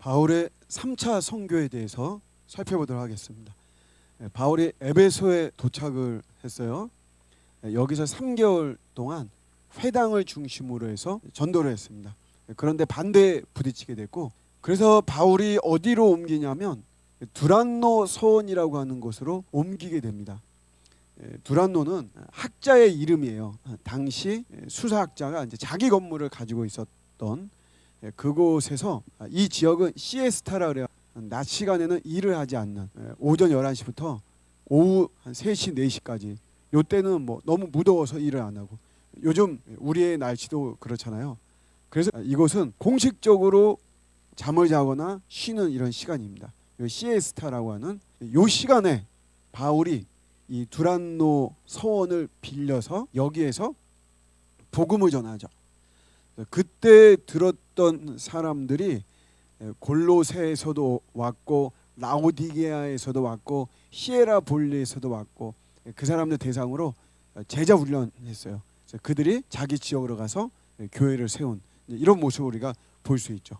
바울의 3차 선교에 대해서 살펴보도록 하겠습니다. 바울이 에베소에 도착을 했어요. 여기서 3개월 동안 회당을 중심으로 해서 전도를 했습니다. 그런데 반대에 부딪히게 됐고, 그래서 바울이 어디로 옮기냐면 두란노 서원이라고 하는 곳으로 옮기게 됩니다. 두란노는 학자의 이름이에요. 당시 수사학자가 이제 자기 건물을 가지고 있었던 그곳에서, 이 지역은 시에스타라 그래요. 낮 시간에는 일을 하지 않는, 오전 11시부터 오후 한 3시, 4시까지. 요때는 뭐 너무 무더워서 일을 안 하고, 요즘 우리의 날씨도 그렇잖아요. 그래서 이곳은 공식적으로 잠을 자거나 쉬는 이런 시간입니다. 시에스타라고 하는 요 시간에 바울이 이 두란노 서원을 빌려서 여기에서 복음을 전하죠. 그때 들었던 사람들이 골로새에서도 왔고, 라오디게아에서도 왔고, 히에라볼리에서도 왔고, 그 사람들 대상으로 제자 훈련했어요. 그래서 그들이 자기 지역으로 가서 교회를 세운 이런 모습을 우리가 볼 수 있죠.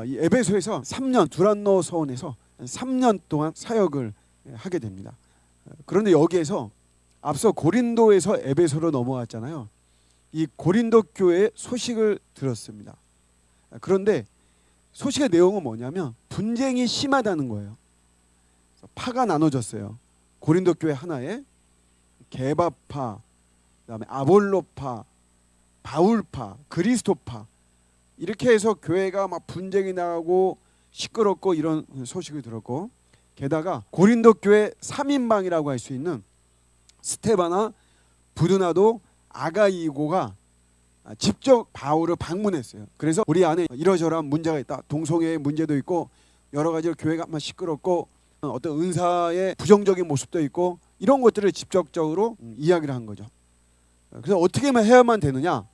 이 에베소에서 3년, 두란노 서원에서 3년 동안 사역을 하게 됩니다. 그런데 여기에서 앞서 고린도에서 에베소로 넘어왔잖아요. 이 고린도 교회의 소식을 들었습니다. 그런데 소식의 내용은 뭐냐면 분쟁이 심하다는 거예요. 파가 나눠졌어요. 고린도 교회 하나에 게바파, 그다음에 아볼로파, 바울파, 그리스도파, 이렇게 해서 교회가 막 분쟁이 나고 시끄럽고 이런 소식을 들었고, 게다가 고린도 교회 3인방이라고 할 수 있는 스테바나, 부드나도, 아가이고가 직접 바울을 방문했어요. 그래서 우리 안에 이러저러한 문제가 있다. 동성애의 문제도 있고, 여러 가지로 교회가 막 시끄럽고, 어떤 은사의 부정적인 모습도 있고, 이런 것들을 직접적으로 이야기를 한 거죠. 그래서 어떻게 해야만 되느냐,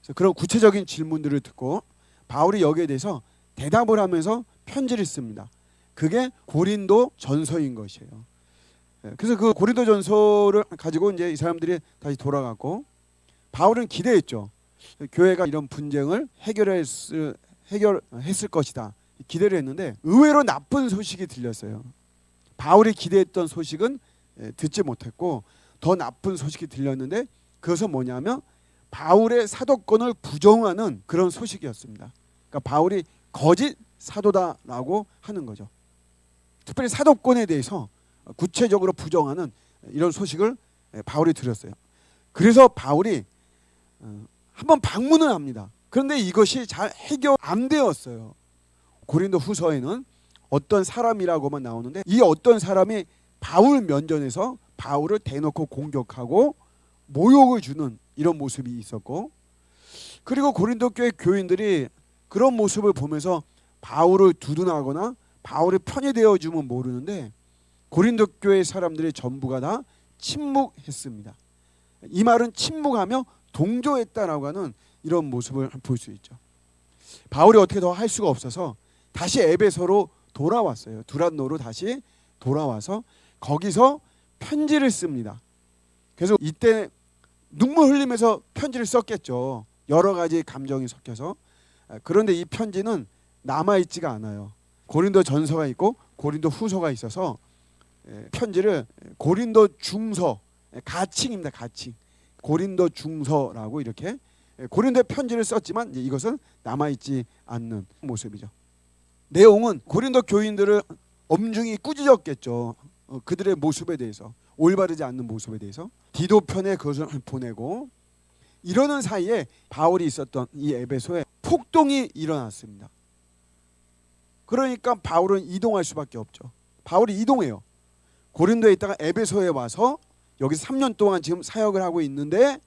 그래서 그런 구체적인 질문들을 듣고 바울이 여기에 대해서 대답을 하면서 편지를 씁니다. 그게 고린도 전서인 것이에요. 그래서 그 고린도 전서를 가지고 이제 이 사람들이 다시 돌아갔고, 바울은 기대했죠. 교회가 이런 분쟁을 해결했을 것이다. 기대를 했는데 의외로 나쁜 소식이 들렸어요. 바울이 기대했던 소식은 듣지 못했고, 더 나쁜 소식이 들렸는데, 그것은 뭐냐면 바울의 사도권을 부정하는 그런 소식이었습니다. 그러니까 바울이 거짓 사도다라고 하는 거죠. 특별히 사도권에 대해서 구체적으로 부정하는 이런 소식을 바울이 들었어요. 그래서 바울이 한번 방문을 합니다. 그런데 이것이 잘 해결 안 되었어요. 고린도 후서에는 어떤 사람이라고만 나오는데, 이 어떤 사람이 바울 면전에서 바울을 대놓고 공격하고 모욕을 주는 이런 모습이 있었고, 그리고 고린도 교회 교인들이 그런 모습을 보면서 바울을 두둔하거나 바울의 편이 되어주면 모르는데, 고린도 교회 사람들의 전부가 다 침묵했습니다. 이 말은 침묵하며 동조했다라고 하는 이런 모습을 볼 수 있죠. 바울이 어떻게 더 할 수가 없어서 다시 에베소로 돌아왔어요. 두란노로 다시 돌아와서 거기서 편지를 씁니다. 그래서 이때 눈물 흘리면서 편지를 썼겠죠. 여러 가지 감정이 섞여서. 그런데 이 편지는 남아있지가 않아요. 고린도 전서가 있고 고린도 후서가 있어서 편지를 고린도 중서, 가칭입니다. 가칭. 고린도 중서라고 이렇게 고린도에 편지를 썼지만 이것은 남아있지 않는 모습이죠. 내용은 고린도 교인들을 엄중히 꾸짖었겠죠. 그들의 모습에 대해서, 올바르지 않는 모습에 대해서 디도 편에 그것을 보내고, 이러는 사이에 바울이 있었던 이 에베소에 폭동이 일어났습니다. 그러니까 바울은 이동할 수밖에 없죠. 바울이 이동해요. 고린도에 있다가 에베소에 와서 여기서 3년 동안 지금 사역을 하고 있는데,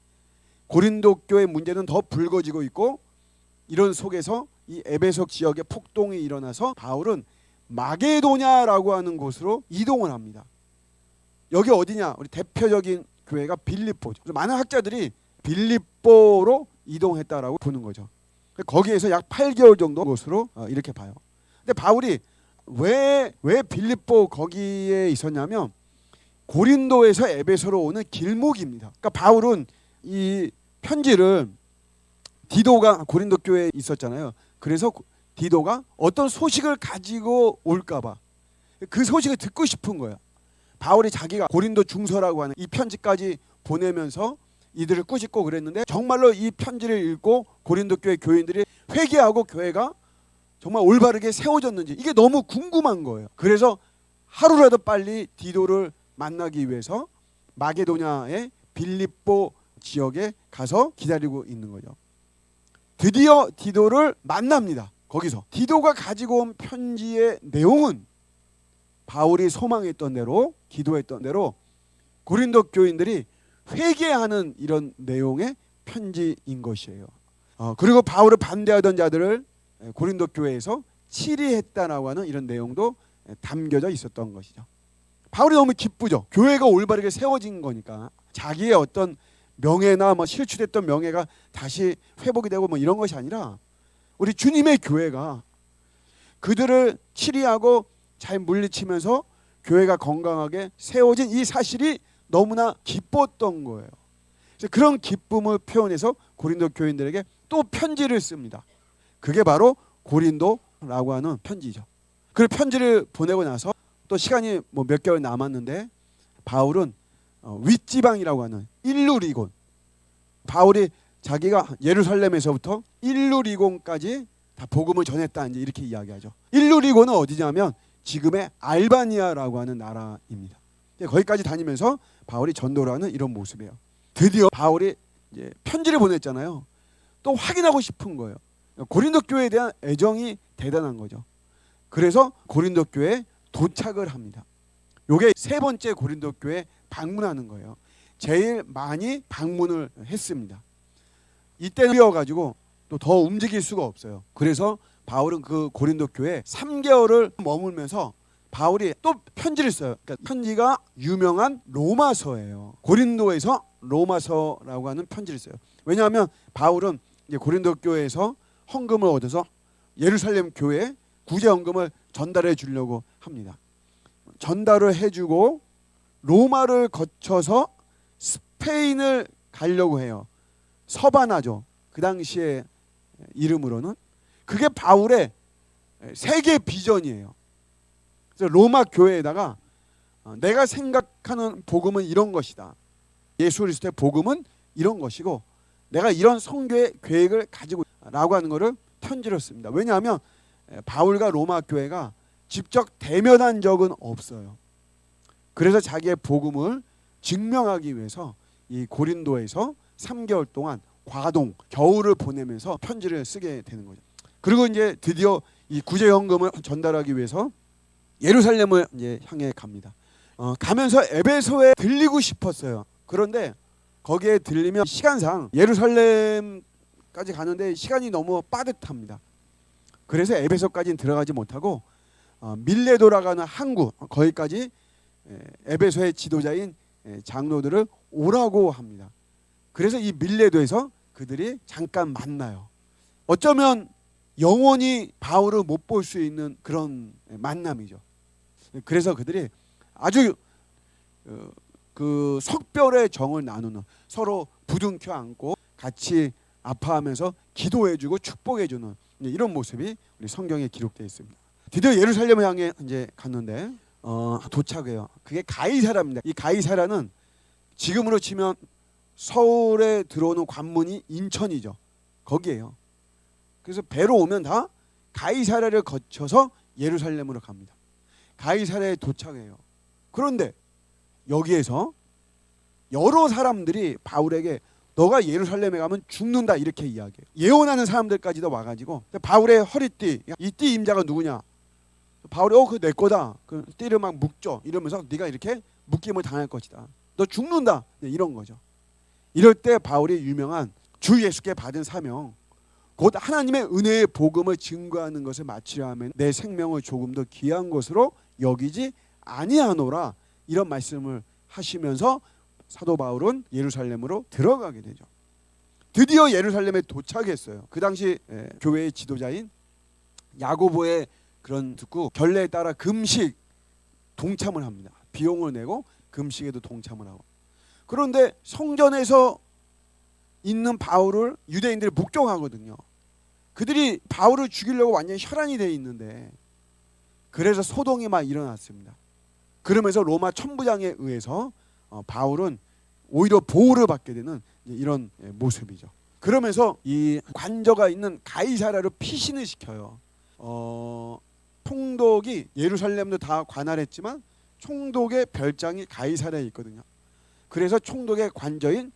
고린도 교회 문제는 더 불거지고 있고, 이런 속에서 이 에베소 지역에 폭동이 일어나서 바울은 마게도냐라고 하는 곳으로 이동을 합니다. 여기 어디냐? 우리 대표적인 교회가 빌립보죠. 많은 학자들이 빌립보로 이동했다라고 보는 거죠. 거기에서 약 8개월 정도 곳으로 이렇게 봐요. 근데 바울이 왜 빌립보 거기에 있었냐면 고린도에서 에베소로 오는 길목입니다. 그러니까 바울은 이 편지를, 디도가 고린도 교회에 있었잖아요. 그래서 디도가 어떤 소식을 가지고 올까봐 그 소식을 듣고 싶은 거예요. 바울이 자기가 고린도 중서라고 하는 이 편지까지 보내면서 이들을 꾸짖고 그랬는데 정말로 이 편지를 읽고 고린도 교회 교인들이 회개하고 교회가 정말 올바르게 세워졌는지 이게 너무 궁금한 거예요. 그래서 하루라도 빨리 디도를 만나기 위해서 마게도냐의 빌립보 지역에 가서 기다리고 있는 거죠. 드디어 디도를 만납니다. 거기서 디도가 가지고 온 편지의 내용은 바울이 소망했던 대로 기도했던 대로 고린도 교인들이 회개하는 이런 내용의 편지인 것이에요. 그리고 바울을 반대하던 자들을 고린도 교회에서 치리했다라고 하는 이런 내용도 담겨져 있었던 것이죠. 바울이 너무 기쁘죠. 교회가 올바르게 세워진 거니까 자기의 어떤 명예나 실추됐던 명예가 다시 회복이 되고 이런 것이 아니라 우리 주님의 교회가 그들을 치리하고 잘 물리치면서 교회가 건강하게 세워진 이 사실이 너무나 기뻤던 거예요. 그래서 그런 기쁨을 표현해서 고린도 교인들에게 또 편지를 씁니다. 그게 바로 고린도라고 하는 편지죠. 그 편지를 보내고 나서 또 시간이 몇 개월 남았는데 바울은 윗지방이라고 하는 일루리곤, 바울이 자기가 예루살렘에서부터 일루리곤까지 다 복음을 전했다 이렇게 이야기하죠. 일루리곤은 어디냐면 지금의 알바니아라고 하는 나라입니다. 거기까지 다니면서 바울이 전도를 하는 이런 모습이에요. 드디어 바울이 이제 편지를 보냈잖아요. 또 확인하고 싶은 거예요. 고린도 교회에 대한 애정이 대단한 거죠. 그래서 고린도 교회에 도착을 합니다. 요게 세 번째 고린도 교회 방문하는 거예요. 제일 많이 방문을 했습니다. 이때는 가지고 또 더 움직일 수가 없어요. 그래서 바울은 그 고린도 교회에 3개월을 머물면서 바울이 또 편지를 써요. 그러니까 편지가 유명한 로마서예요. 고린도에서 로마서라고 하는 편지를 써요. 왜냐하면 바울은 이제 고린도 교회에서 헌금을 얻어서 예루살렘 교회에 구제 헌금을 전달해 주려고 합니다. 전달을 해주고 로마를 거쳐서 스페인을 가려고 해요. 서바나죠. 그 당시에 이름으로는 그게 바울의 세계 비전이에요. 그래서 로마 교회에다가 내가 생각하는 복음은 이런 것이다. 예수 그리스도의 복음은 이런 것이고 내가 이런 선교의 계획을 가지고 라고 하는 것을 편지로 씁니다. 왜냐하면 바울과 로마 교회가 직접 대면한 적은 없어요. 그래서 자기의 복음을 증명하기 위해서 이 고린도에서 3개월 동안 과동 겨울을 보내면서 편지를 쓰게 되는 거죠. 그리고 이제 드디어 이 구제헌금을 전달하기 위해서 예루살렘을 이제 향해 갑니다. 가면서 에베소에 들리고 싶었어요. 그런데 거기에 들리면 시간상 예루살렘까지 가는데 시간이 너무 빠듯합니다. 그래서 에베소까지는 들어가지 못하고 밀레도라고 하는 항구 거기까지 에베소의 지도자인 장로들을 오라고 합니다. 그래서 이 밀레도에서 그들이 잠깐 만나요. 어쩌면 영원히 바울을 못 볼 수 있는 그런 만남이죠. 그래서 그들이 아주 그 석별의 정을 나누는 서로 부둥켜 안고 같이 아파하면서 기도해주고 축복해주는 이런 모습이 우리 성경에 기록되어 있습니다. 드디어 예루살렘을 향해 이제 갔는데 도착해요. 그게 가이사라입니다. 이 가이사라는 지금으로 치면 서울에 들어오는 관문이 인천이죠. 거기에요. 그래서 배로 오면 다 가이사라를 거쳐서 예루살렘으로 갑니다. 가이사라에 도착해요. 그런데 여기에서 여러 사람들이 바울에게 너가 예루살렘에 가면 죽는다 이렇게 이야기해요. 예언하는 사람들까지도 와가지고 바울의 허리띠, 이 띠 임자가 누구냐? 바울이 그거 내 거다. 그 띠를 막 묶죠. 이러면서 네가 이렇게 묶임을 당할 것이다. 너 죽는다. 이런 거죠. 이럴 때 바울이 유명한 주 예수께 받은 사명, 곧 하나님의 은혜의 복음을 증거하는 것을 마치려 하면 내 생명을 조금 더 귀한 것으로 여기지 아니하노라 이런 말씀을 하시면서 사도 바울은 예루살렘으로 들어가게 되죠. 드디어 예루살렘에 도착했어요. 그 당시 교회의 지도자인 야고보의 그런 듣고 결례에 따라 금식 동참을 합니다. 비용을 내고 금식에도 동참을 하고. 그런데 성전에서 있는 바울을 유대인들이 목격하거든요. 그들이 바울을 죽이려고 완전히 혈안이 돼 있는데, 그래서 소동이 막 일어났습니다. 그러면서 로마 천부장에 의해서 바울은 오히려 보호를 받게 되는 이런 모습이죠. 그러면서 이 관저가 있는 가이사랴로 피신을 시켜요. 총독이 예루살렘도 다 관할했지만 총독의 별장이 가이사랴에 있거든요. 그래서 총독의 관저인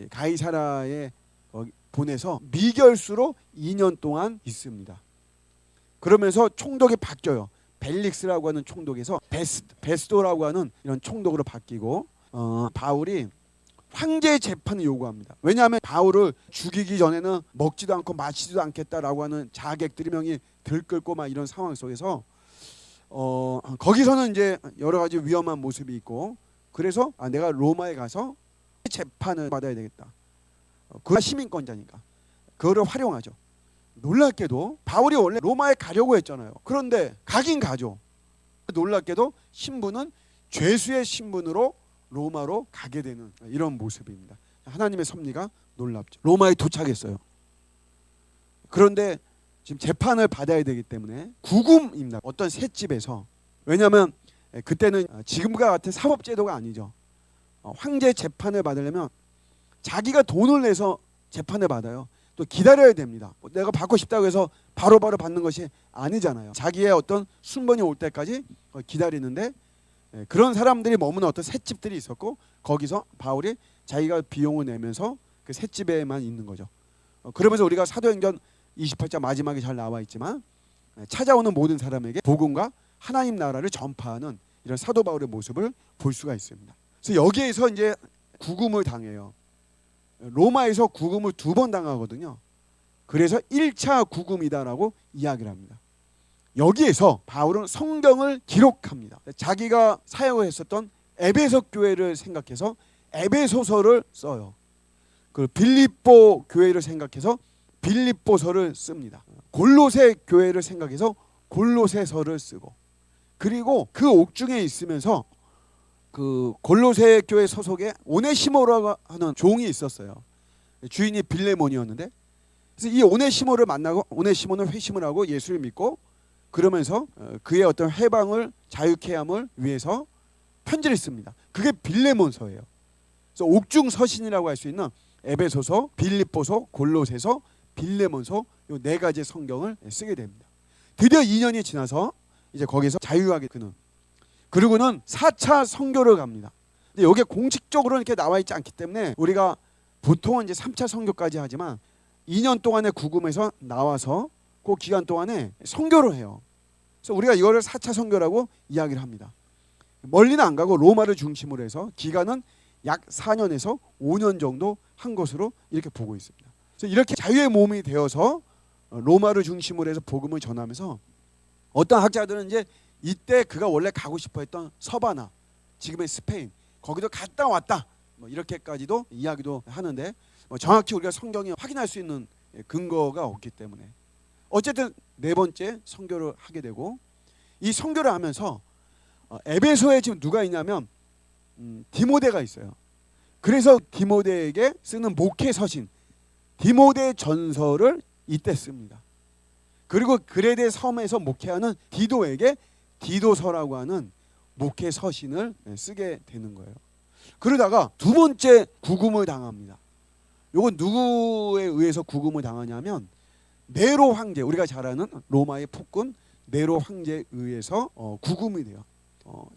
가이사랴에 보내서 미결수로 2년 동안 있습니다. 그러면서 총독이 바뀌어요. 벨릭스라고 하는 총독에서 베스도라고 하는 이런 총독으로 바뀌고, 바울이 황제 재판을 요구합니다. 왜냐하면 바울을 죽이기 전에는 먹지도 않고 마시지도 않겠다라고 하는 자객들이 명이 들끓고 막 이런 상황 속에서 거기서는 이제 여러 가지 위험한 모습이 있고, 그래서 내가 로마에 가서 재판을 받아야 되겠다. 그가 시민권자니까 그거를 활용하죠. 놀랍게도 바울이 원래 로마에 가려고 했잖아요. 그런데 가긴 가죠. 놀랍게도 신분은 죄수의 신분으로 로마로 가게 되는 이런 모습입니다. 하나님의 섭리가 놀랍죠. 로마에 도착했어요. 그런데 지금 재판을 받아야 되기 때문에 구금입니다. 어떤 셋집에서. 왜냐하면 그때는 지금과 같은 사법제도가 아니죠. 황제 재판을 받으려면 자기가 돈을 내서 재판을 받아요. 또 기다려야 됩니다. 내가 받고 싶다고 해서 바로바로 받는 것이 아니잖아요. 자기의 어떤 순번이 올 때까지 기다리는데, 그런 사람들이 머무는 어떤 셋집들이 있었고, 거기서 바울이 자기가 비용을 내면서 그 셋집에만 있는 거죠. 그러면서 우리가 사도행전 28장 마지막에 잘 나와 있지만, 찾아오는 모든 사람에게 복음과 하나님 나라를 전파하는 이런 사도 바울의 모습을 볼 수가 있습니다. 그래서 여기에서 이제 구금을 당해요. 로마에서 구금을 2번 당하거든요. 그래서 1차 구금이다라고 이야기를 합니다. 여기에서 바울은 성경을 기록합니다. 자기가 사역을 했었던 에베소 교회를 생각해서 에베소서를 써요. 그 빌립보 교회를 생각해서 빌립보서를 씁니다. 골로새 교회를 생각해서 골로새서를 쓰고, 그리고 그 옥중에 있으면서 그 골로새 교회 소속의 오네시모라고 하는 종이 있었어요. 주인이 빌레몬이었는데, 그래서 이 오네시모를 만나고 오네시모는 회심을 하고 예수를 믿고, 그러면서 그의 어떤 해방을 자유케 함을 위해서 편지를 씁니다. 그게 빌레몬서예요. 그래서 옥중 서신이라고 할 수 있는 에베소서, 빌립보서, 골로새서, 빌레몬서, 이 4가지 성경을 쓰게 됩니다. 드디어 2년이 지나서 이제 거기서 자유하게 그는, 그리고는 4차 선교를 갑니다. 근데 여기에 공식적으로 이렇게 나와 있지 않기 때문에 우리가 보통은 이제 3차 선교까지 하지만 2년 동안의 구금에서 나와서 그 기간 동안에 선교를 해요. 그래서 우리가 이거를 4차 선교라고 이야기를 합니다. 멀리는 안 가고 로마를 중심으로 해서 기간은 약 4년에서 5년 정도 한 것으로 이렇게 보고 있습니다. 그래서 이렇게 자유의 몸이 되어서 로마를 중심으로 해서 복음을 전하면서, 어떤 학자들은 이제 이때 그가 원래 가고 싶어 했던 서바나, 지금의 스페인, 거기도 갔다 왔다, 이렇게까지도 이야기도 하는데, 정확히 우리가 성경이 확인할 수 있는 근거가 없기 때문에 어쨌든 4번째 선교를 하게 되고, 이 선교를 하면서 에베소에 지금 누가 있냐면 디모데가 있어요. 그래서 디모데에게 쓰는 목회 서신 디모데 전서를 이때 씁니다. 그리고 그레데 섬에서 목회하는 디도에게 디도서라고 하는 목회 서신을 쓰게 되는 거예요. 그러다가 2번째 구금을 당합니다. 이건 누구에 의해서 구금을 당하냐면 네로 황제, 우리가 잘 아는 로마의 폭군 네로 황제에 의해서 구금이 돼요.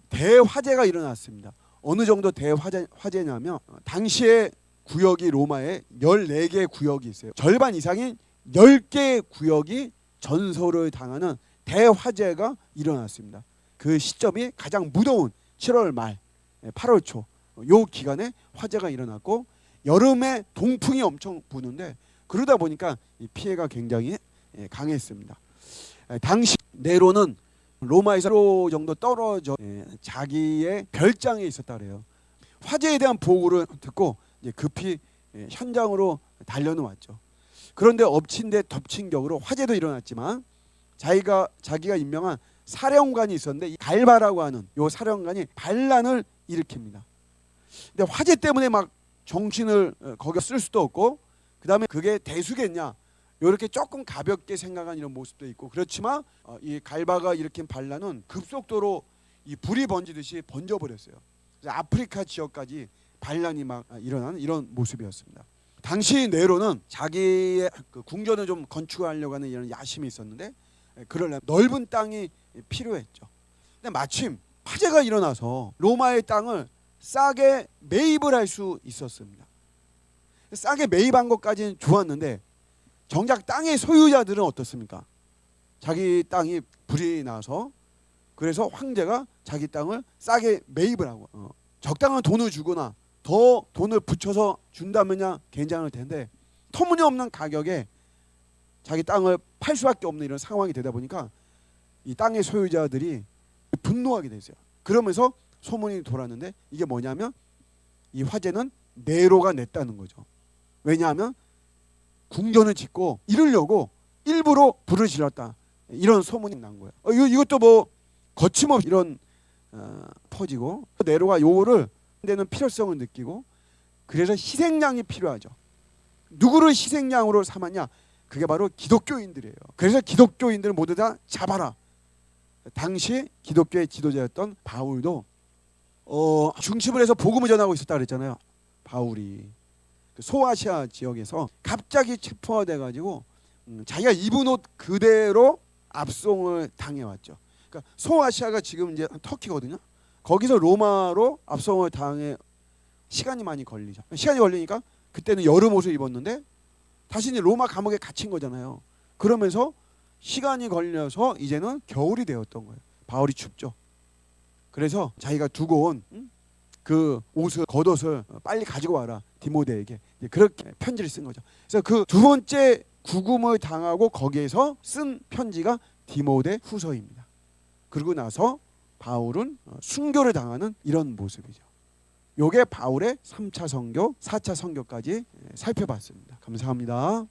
대화재가 일어났습니다. 어느 정도 대화재냐면 당시에 구역이 로마에 14개 구역이 있어요. 절반 이상인 10개 구역이 전소를 당하는 대화재가 일어났습니다. 그 시점이 가장 무더운 7월 말 8월 초 요 기간에 화재가 일어났고, 여름에 동풍이 엄청 부는데, 그러다 보니까 이 피해가 굉장히 강했습니다. 당시 네로는 로마에서 1km 정도 떨어져 자기의 별장에 있었다 그래요. 화재에 대한 보고를 듣고 이제 급히 현장으로 달려는 왔죠. 그런데 엎친 데 덮친 격으로 화재도 일어났지만 자기가 임명한 사령관이 있었는데, 이 갈바라고 하는 요 사령관이 반란을 일으킵니다. 근데 화재 때문에 막 정신을 거기 쓸 수도 없고, 그 다음에 그게 대수겠냐, 이렇게 조금 가볍게 생각한 이런 모습도 있고, 그렇지만 이 갈바가 일으킨 반란은 급속도로 이 불이 번지듯이 번져버렸어요. 그래서 아프리카 지역까지 반란이 막 일어나는 이런 모습이었습니다. 당시 네로는 자기의 그 궁전을 좀 건축하려고 하는 이런 야심이 있었는데, 그러려면 넓은 땅이 필요했죠. 근데 마침 화재가 일어나서 로마의 땅을 싸게 매입을 할 수 있었습니다. 싸게 매입한 것까지는 좋았는데 정작 땅의 소유자들은 어떻습니까? 자기 땅이 불이 나서, 그래서 황제가 자기 땅을 싸게 매입을 하고 적당한 돈을 주거나 더 돈을 붙여서 준다면야 괜찮을 텐데 터무니없는 가격에 자기 땅을 팔 수밖에 없는 이런 상황이 되다 보니까 이 땅의 소유자들이 분노하게 됐어요. 그러면서 소문이 돌았는데, 이게 뭐냐면 이 화재는 네로가 냈다는 거죠. 왜냐하면 궁전을 짓고 이러려고 일부러 불을 질렀다, 이런 소문이 난 거예요. 이것도 뭐 거침없이 이런 퍼지고, 네로가 요거를 되는 필요성을 느끼고, 그래서 희생양이 필요하죠. 누구를 희생양으로 삼았냐? 그게 바로 기독교인들이에요. 그래서 기독교인들을 모두 다 잡아라. 당시 기독교의 지도자였던 바울도 중심을 해서 복음을 전하고 있었다 그랬잖아요. 바울이 소아시아 지역에서 갑자기 체포가 돼가지고 자기가 입은 옷 그대로 압송을 당해왔죠. 그러니까 소아시아가 지금 이제 터키거든요. 거기서 로마로 압송을 당해 시간이 많이 걸리죠. 시간이 걸리니까 그때는 여름 옷을 입었는데 다시 이제 로마 감옥에 갇힌 거잖아요. 그러면서 시간이 걸려서 이제는 겨울이 되었던 거예요. 바울이 춥죠. 그래서 자기가 두고 온 그 옷을, 겉옷을 빨리 가지고 와라, 디모데에게. 그렇게 편지를 쓴 거죠. 그래서 그 두 번째 구금을 당하고 거기에서 쓴 편지가 디모데 후서입니다. 그러고 나서 바울은 순교를 당하는 이런 모습이죠. 요게 바울의 3차 선교, 4차 선교까지 살펴봤습니다. 감사합니다.